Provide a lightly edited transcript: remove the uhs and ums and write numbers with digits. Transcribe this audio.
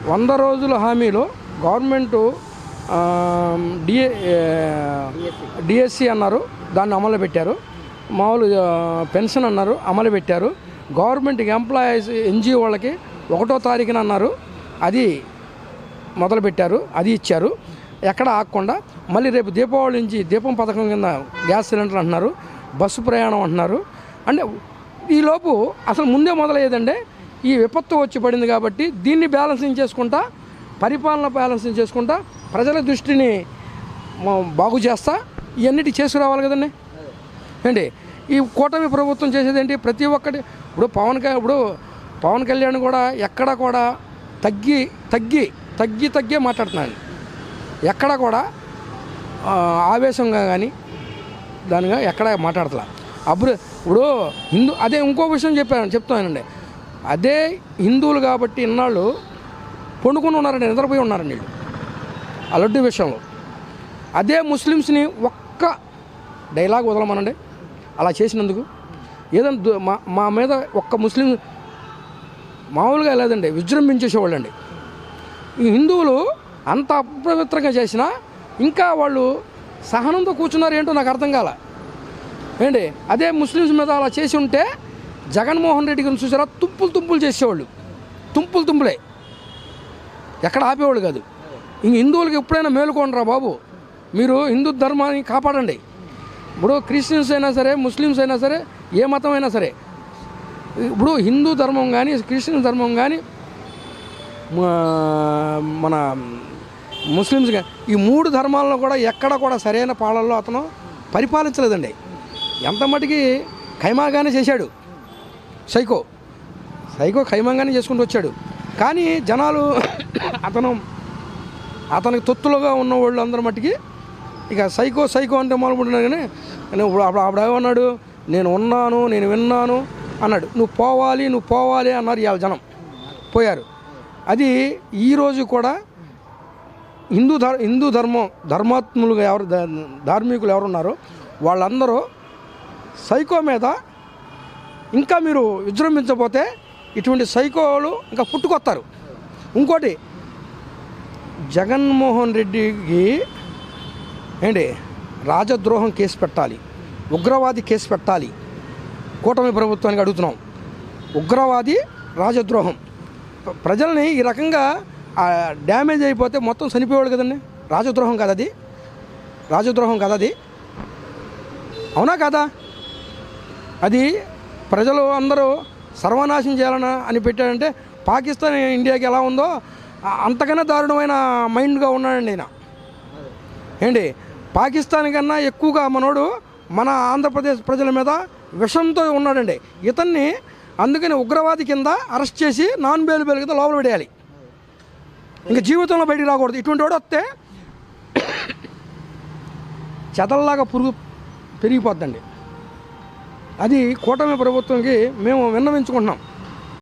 100 రోజుల హామీలో government DSC అన్నారు, దాన్ని అమలు పెట్టారు. మామూలు పెన్షన్ అన్నారు, అమలు పెట్టారు. గవర్నమెంట్ ఎంప్లాయీస్ ఎన్జిఓ వాళ్ళకి 1వ తారీఖున అన్నారు, అది మొదలుపెట్టారు, అది ఇచ్చారు. ఎక్కడ ఆగకుండా మళ్ళీ రేపు దీపావళి నుంచి దీపం పథకం కింద గ్యాస్ సిలిండర్ అంటున్నారు, బస్సు ప్రయాణం అంటున్నారు. అంటే ఈలోపు అసలు ముందే మొదలయ్యేదండి. ఈ విపత్తు వచ్చి పడింది కాబట్టి దీన్ని బ్యాలెన్సింగ్ చేసుకుంటా, పరిపాలన బ్యాలెన్సింగ్ చేసుకుంటా, ప్రజల దృష్టిని బాగు చేస్తా ఇవన్నిటి చేసుకురావాలి కదండి. ఏంటి ఈ కూటమి ప్రభుత్వం చేసేదేంటి? ప్రతి ఒక్కటి ఇప్పుడు పవన్ కళ్యాణ్ కూడా ఎక్కడ కూడా తగ్గి మాట్లాడుతున్నాను. ఎక్కడ కూడా ఆవేశంగా కానీ దానిగా ఎక్కడ మాట్లాడతలా. ఇప్పుడు అదే ఇంకో విషయం చెప్తానండి. అదే హిందువులు కాబట్టి ఇన్నాళ్ళు పండుకొని ఉన్నారండి, నిద్రపోయి ఉన్నారండి వీళ్ళు ఆ లడ్డు విషయంలో. అదే ముస్లిమ్స్ని ఒక్క డైలాగ్ వదలమనండి అలా చేసినందుకు. ఏదైనా మా మీద ఒక్క ముస్లిం మామూలుగా లేదండి విజృంభించేసేవాళ్ళండి. ఈ హిందువులు అంత అపవిత్రంగా చేసినా ఇంకా వాళ్ళు సహనంతో కూర్చున్నారు ఏంటో నాకు అర్థం కాల. ఏంటి అదే ముస్లిమ్స్ మీద అలా చేసి ఉంటే జగన్మోహన్ రెడ్డి గారిని చూసారా, తుంపులు చేసేవాళ్ళు, తుంపులే, ఎక్కడ ఆపేవాళ్ళు కాదు. ఇంక హిందువులకి ఎప్పుడైనా మేలుకోండిరా బాబు, మీరు హిందూ ధర్మాన్ని కాపాడండి. ఇప్పుడు క్రిస్టియన్స్ అయినా సరే, ముస్లిమ్స్ అయినా సరే, ఏ మతం అయినా సరే, ఇప్పుడు హిందూ ధర్మం కానీ క్రిస్టియన్ ధర్మం కానీ మన ముస్లిమ్స్ కానీ ఈ 3 ధర్మాలను కూడా ఎక్కడ కూడా సరైన పాలనలో అతను పరిపాలించలేదండి. ఎంత మటుకి ఖైమాగానే చేశాడు, సైకో ఖైమాగానే చేసుకుంటూ వచ్చాడు. కానీ జనాలు అతనికి తొత్తులుగా ఉన్న వాళ్ళు అందరి మట్టికి ఇక సైకో అంటే మొదలుపెట్టినారు. కానీ అప్పుడు ఏమన్నాడు, నేను ఉన్నాను, నేను విన్నాను అన్నాడు. నువ్వు పోవాలి అన్నారు. ఇవాళ జనం పోయారు. అది ఈరోజు కూడా హిందూ ధర్మాత్ములుగా ధార్మికులు ఎవరున్నారో వాళ్ళందరూ సైకో మీద ఇంకా మీరు విజృంభించకపోతే ఇటువంటి సైకోలు ఇంకా పుట్టుకొస్తారు. ఇంకోటి, జగన్మోహన్ రెడ్డికి రాజద్రోహం కేసు పెట్టాలి, ఉగ్రవాది కేసు పెట్టాలి. కూటమి ప్రభుత్వానికి అడుగుతున్నాం. ఉగ్రవాది, రాజద్రోహం, ప్రజల్ని ఈ రకంగా డ్యామేజ్ అయిపోతే మొత్తం చనిపోయేవాళ్ళు కదండి. రాజద్రోహం కదా అది, అవునా కాదా? అది ప్రజలు అందరూ సర్వనాశనం చేయాలని పెట్టాడంటే పాకిస్తాన్ ఇండియాకి ఎలా ఉందో అంతకన్నా దారుణమైన మైండ్గా ఉన్నాడండి ఆయన. పాకిస్తాన్ కన్నా ఎక్కువగా మనోడు మన ఆంధ్రప్రదేశ్ ప్రజల మీద విషంతో ఉన్నాడండి. ఇతన్ని అందుకని ఉగ్రవాది కింద అరెస్ట్ చేసి నాన్ బెయిల్ కింద లోపల పెట్టేయాలి. ఇంకా జీవితంలో బయటికి రాకూడదు. ఇటువంటి వాడు వస్తే చెదల్లాగా పురుగు పెరిగిపోద్దండి. అది కూటమి ప్రభుత్వంకి మేము విన్నవించుకుంటున్నాం.